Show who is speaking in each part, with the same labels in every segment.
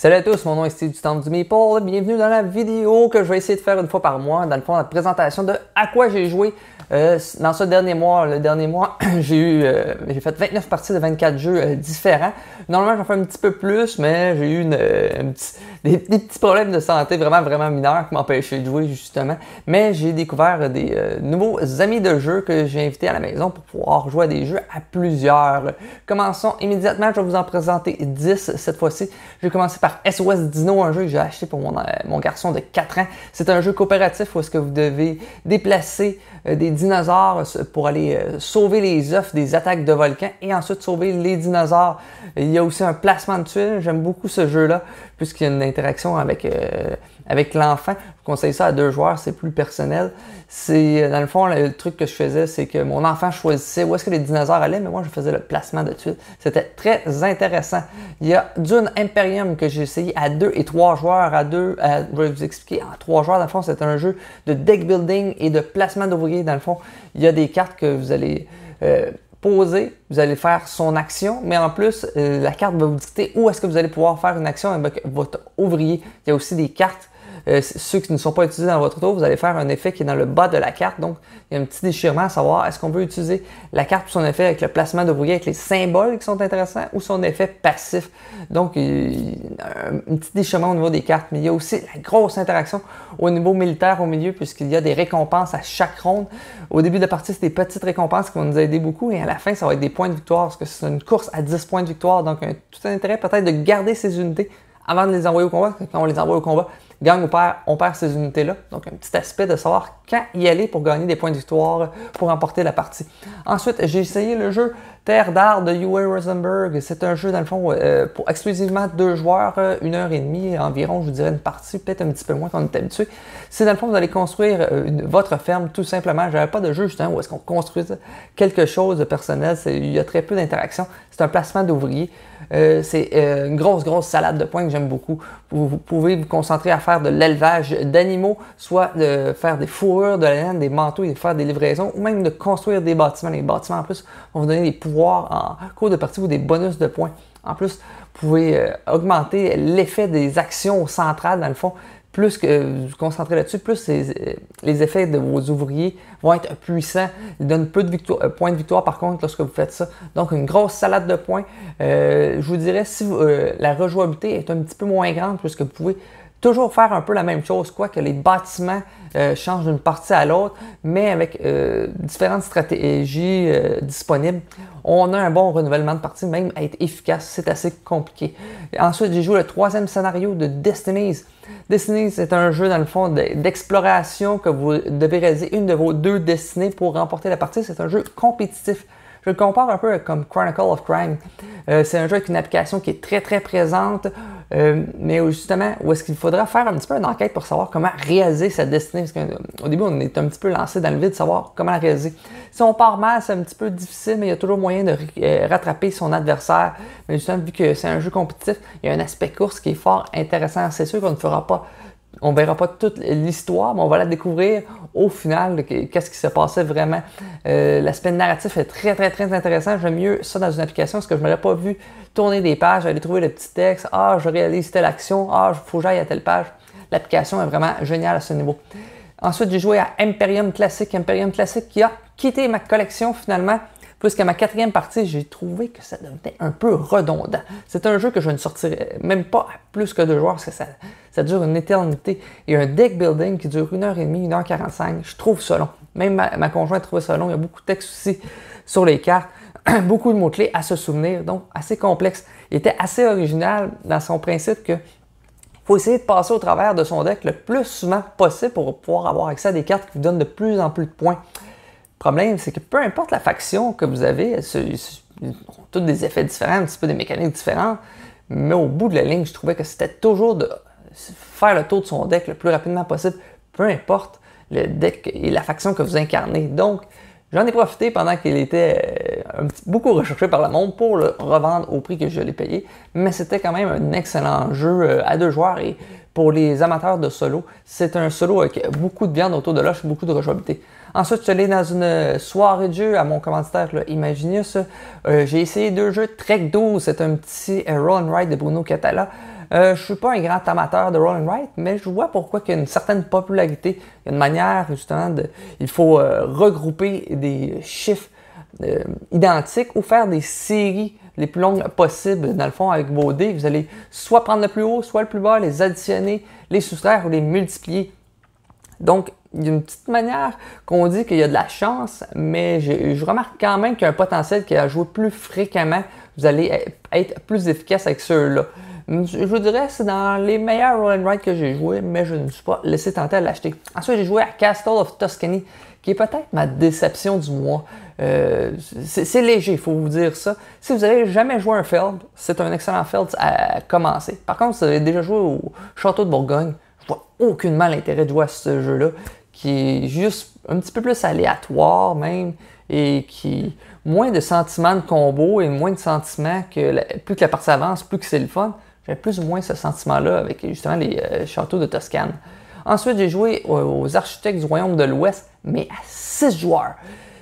Speaker 1: Salut à tous, mon nom est Steve du Temple du Maple. Bienvenue dans la vidéo que je vais essayer de faire une fois par mois. Dans le fond, la présentation de à quoi j'ai joué dans ce dernier mois. Le dernier mois, j'ai fait 29 parties de 24 jeux différents. Normalement, j'en fais un petit peu plus, mais j'ai eu des petits problèmes de santé vraiment mineurs qui m'empêchaient de jouer justement. Mais j'ai découvert des nouveaux amis de jeu que j'ai invités à la maison pour pouvoir jouer à des jeux à plusieurs. Commençons immédiatement, je vais vous en présenter 10 cette fois-ci. Je vais commencer par SOS Dino, un jeu que j'ai acheté pour mon garçon de 4 ans. C'est un jeu coopératif où est-ce que vous devez déplacer des dinosaures pour aller sauver les œufs des attaques de volcans et ensuite sauver les dinosaures. Il y a aussi un placement de tuiles. J'aime beaucoup ce jeu-là puisqu'il y a une interaction avec l'enfant. Je conseille ça à 2 joueurs, c'est plus personnel. C'est dans le fond, le truc que je faisais, c'est que mon enfant choisissait où est-ce que les dinosaures allaient, mais moi je faisais le placement de tuiles. C'était très intéressant. Il y a Dune Imperium que j'ai essayé à 2 et 3 joueurs. Je vais vous expliquer, en 3 joueurs, dans le fond, c'est un jeu de deck building et de placement d'ouvriers. Dans le fond, il y a des cartes que vous allez poser, vous allez faire son action, mais en plus, la carte va vous dicter où est-ce que vous allez pouvoir faire une action avec votre ouvrier. Il y a aussi des cartes. Ceux qui ne sont pas utilisés dans votre tour, vous allez faire un effet qui est dans le bas de la carte. Donc, il y a un petit déchirement à savoir est-ce qu'on veut utiliser la carte pour son effet avec le placement d'ouvrier, avec les symboles qui sont intéressants, ou son effet passif. Donc, il y a un petit déchirement au niveau des cartes, mais il y a aussi la grosse interaction au niveau militaire au milieu, puisqu'il y a des récompenses à chaque ronde. Au début de la partie, c'est des petites récompenses qui vont nous aider beaucoup, et à la fin, ça va être des points de victoire, parce que c'est une course à 10 points de victoire. Donc, tout un intérêt peut-être de garder ces unités avant de les envoyer au combat. Quand on les envoie au combat, gagne ou perd, on perd ces unités-là. Donc, un petit aspect de savoir quand y aller pour gagner des points de victoire pour remporter la partie. Ensuite, j'ai essayé le jeu Terre d'Art de Uwe Rosenberg. C'est un jeu, dans le fond, pour exclusivement 2 joueurs, 1h30 environ, je vous dirais une partie, peut-être un petit peu moins qu'on est habitué. C'est dans le fond, vous allez construire votre ferme, tout simplement. Je n'avais pas de jeu, justement, où est-ce qu'on construit quelque chose de personnel. Il y a très peu d'interaction. C'est un placement d'ouvriers. C'est une grosse salade de points que j'aime beaucoup. Vous pouvez vous concentrer à faire de l'élevage d'animaux, soit de faire des fourrures de laine, des manteaux et de faire des livraisons, ou même de construire des bâtiments. Les bâtiments, en plus, vont vous donner des pouvoirs en cours de partie ou des bonus de points. En plus, vous pouvez augmenter l'effet des actions centrales, dans le fond. Plus que vous vous concentrez là-dessus, plus les effets de vos ouvriers vont être puissants. Ils donnent peu de points de victoire par contre lorsque vous faites ça. Donc une grosse salade de points. Je vous dirais si la rejouabilité est un petit peu moins grande puisque vous pouvez toujours faire un peu la même chose, quoique les bâtiments changent d'une partie à l'autre, mais avec différentes stratégies disponibles. On a un bon renouvellement de partie, même à être efficace, c'est assez compliqué. Ensuite, j'ai joué le 3e scénario de Destinies. Destinies, c'est un jeu, dans le fond, d'exploration que vous devez réaliser une de vos 2 destinées pour remporter la partie. C'est un jeu compétitif. Je le compare un peu comme Chronicle of Crime. C'est un jeu avec une application qui est très présente, mais justement, où est-ce qu'il faudra faire un petit peu une enquête pour savoir comment réaliser sa destinée. Parce qu'au début, on est un petit peu lancé dans le vide de savoir comment la réaliser. Si on part mal, c'est un petit peu difficile, mais il y a toujours moyen de rattraper son adversaire. Mais justement, vu que c'est un jeu compétitif, il y a un aspect course qui est fort intéressant. C'est sûr qu'on ne fera pas... On ne verra pas toute l'histoire, mais on va la découvrir au final, qu'est-ce qui se passait vraiment. L'aspect narratif est très intéressant. J'aime mieux ça dans une application parce que je ne m'aurais pas vu tourner des pages, aller trouver le petit texte. Ah, je réalise telle action. Ah, il faut que j'aille à telle page. L'application est vraiment géniale à ce niveau. Ensuite, j'ai joué à Imperium Classic. Imperium Classic qui a quitté ma collection finalement. Puisqu'à ma 4e partie, j'ai trouvé que ça devenait un peu redondant. C'est un jeu que je ne sortirais même pas à plus que 2 joueurs parce que ça dure une éternité. Et un deck building qui dure 1h30, 1h45, je trouve ça long. Même ma conjointe trouvait ça long. Il y a beaucoup de texte aussi sur les cartes. Beaucoup de mots-clés à se souvenir, donc assez complexe. Il était assez original dans son principe que faut essayer de passer au travers de son deck le plus souvent possible pour pouvoir avoir accès à des cartes qui vous donnent de plus en plus de points. Le problème, c'est que peu importe la faction que vous avez, ils ont tous des effets différents, un petit peu des mécaniques différentes, mais au bout de la ligne, je trouvais que c'était toujours de faire le tour de son deck le plus rapidement possible, peu importe le deck et la faction que vous incarnez. Donc, j'en ai profité pendant qu'il était beaucoup recherché par le monde pour le revendre au prix que je l'ai payé, mais c'était quand même un excellent jeu à 2 joueurs et pour les amateurs de solo, c'est un solo avec beaucoup de viande autour de l'âge, beaucoup de rejouabilité. Ensuite, je suis allé dans une soirée de jeu à mon commanditaire Imaginius. J'ai essayé 2 jeux. Trek 12, c'est un petit roll and ride de Bruno Catala. Je suis pas un grand amateur de roll and write, mais je vois pourquoi il y a une certaine popularité. Il y a une manière justement il faut regrouper des chiffres identiques ou faire des séries les plus longues possibles. Dans le fond, avec vos dés, vous allez soit prendre le plus haut, soit le plus bas, les additionner, les soustraire ou les multiplier. Donc, il y a une petite manière qu'on dit qu'il y a de la chance, mais je remarque quand même qu'il y a un potentiel qui a joué plus fréquemment. Vous allez être plus efficace avec ceux-là. Je vous dirais que c'est dans les meilleurs roll and write que j'ai joué, mais je ne me suis pas laissé tenter à l'acheter. Ensuite, j'ai joué à Castle of Tuscany, qui est peut-être ma déception du mois. C'est léger, il faut vous dire ça. Si vous n'avez jamais joué un Feld, c'est un excellent Feld à commencer. Par contre, si vous avez déjà joué au Château de Bourgogne, je vois aucunement l'intérêt de jouer à ce jeu-là, qui est juste un petit peu plus aléatoire même, et qui moins de sentiments de combo et moins de sentiments que plus que la partie avance, plus que c'est le fun. J'avais plus ou moins ce sentiment-là avec justement les châteaux de Toscane. Ensuite, j'ai joué aux Architectes du Royaume de l'Ouest, mais à 6 joueurs.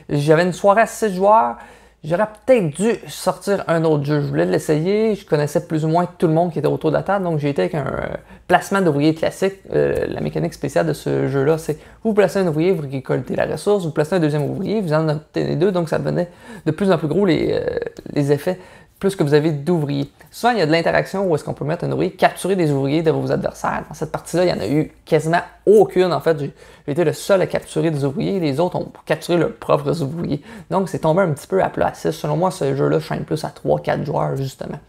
Speaker 1: J'avais une soirée à 6 joueurs. J'aurais peut-être dû sortir un autre jeu. Je voulais l'essayer. Je connaissais plus ou moins tout le monde qui était autour de la table. Donc, j'ai été avec un placement d'ouvrier classique. La mécanique spéciale de ce jeu-là, c'est vous placez un ouvrier, vous récoltez la ressource. Vous placez un deuxième ouvrier, vous en obtenez deux. Donc, ça devenait de plus en plus gros les effets, plus que vous avez d'ouvriers. Souvent, il y a de l'interaction où est-ce qu'on peut mettre un ouvrier, capturer des ouvriers de vos adversaires. Dans cette partie-là, il n'y en a eu quasiment aucune. En fait, j'ai été le seul à capturer des ouvriers. Les autres ont capturé leurs propres ouvriers. Donc, c'est tombé un petit peu à plat à 6. Selon moi, ce jeu-là chaîne plus à 3-4 joueurs, justement.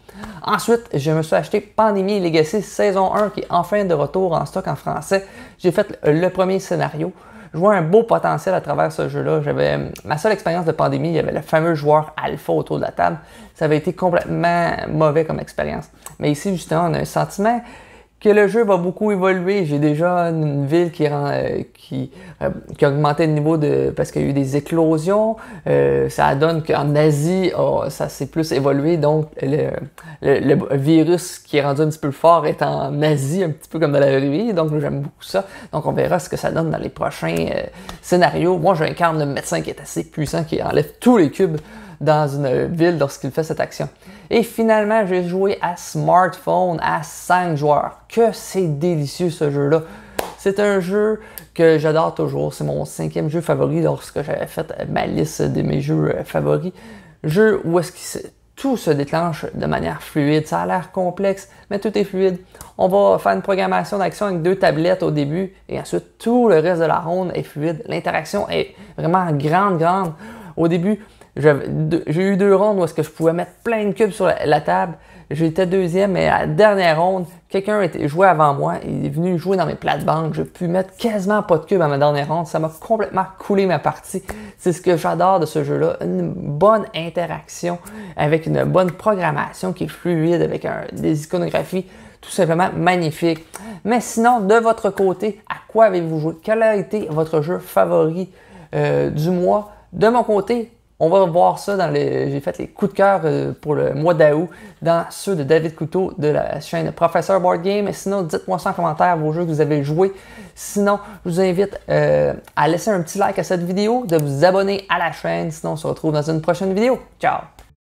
Speaker 1: Ensuite, je me suis acheté Pandémie Legacy saison 1, qui est enfin de retour en stock en français. J'ai fait le premier scénario. Je vois un beau potentiel à travers ce jeu-là. J'avais ma seule expérience de Pandémie, il y avait le fameux joueur alpha autour de la table. Ça avait été complètement mauvais comme expérience. Mais ici, justement, on a un sentiment que le jeu va beaucoup évoluer. J'ai déjà une ville qui a augmenté le niveau parce qu'il y a eu des éclosions. Ça donne qu'en Asie, ça s'est plus évolué. Donc, le virus qui est rendu un petit peu fort est en Asie, un petit peu comme dans la vraie vie. Donc, j'aime beaucoup ça. Donc, on verra ce que ça donne dans les prochains scénarios. Moi, j'incarne le médecin qui est assez puissant, qui enlève tous les cubes dans une ville lorsqu'il fait cette action. Et finalement, j'ai joué à Smartphone à 5 joueurs. Que c'est délicieux ce jeu-là. C'est un jeu que j'adore toujours. C'est mon 5e jeu favori lorsque j'avais fait ma liste de mes jeux favoris. Jeu où est-ce que tout se déclenche de manière fluide. Ça a l'air complexe, mais tout est fluide. On va faire une programmation d'action avec 2 tablettes au début et ensuite tout le reste de la ronde est fluide. L'interaction est vraiment grande. Au début, j'ai eu 2 rondes où est-ce que je pouvais mettre plein de cubes sur la table. J'étais deuxième, mais à la dernière ronde, quelqu'un était joué avant moi. Il est venu jouer dans mes plates-bandes. J'ai pu mettre quasiment pas de cubes à ma dernière ronde. Ça m'a complètement coulé ma partie. C'est ce que j'adore de ce jeu-là. Une bonne interaction avec une bonne programmation qui est fluide, avec des iconographies tout simplement magnifiques. Mais sinon, de votre côté, à quoi avez-vous joué? Quel a été votre jeu favori du mois? De mon côté, on va voir ça j'ai fait les coups de cœur pour le mois d'août dans ceux de David Couteau de la chaîne Professeur Board Game. Et sinon, dites-moi ça en commentaire vos jeux que vous avez joués. Sinon, je vous invite à laisser un petit like à cette vidéo, de vous abonner à la chaîne. Sinon, on se retrouve dans une prochaine vidéo. Ciao!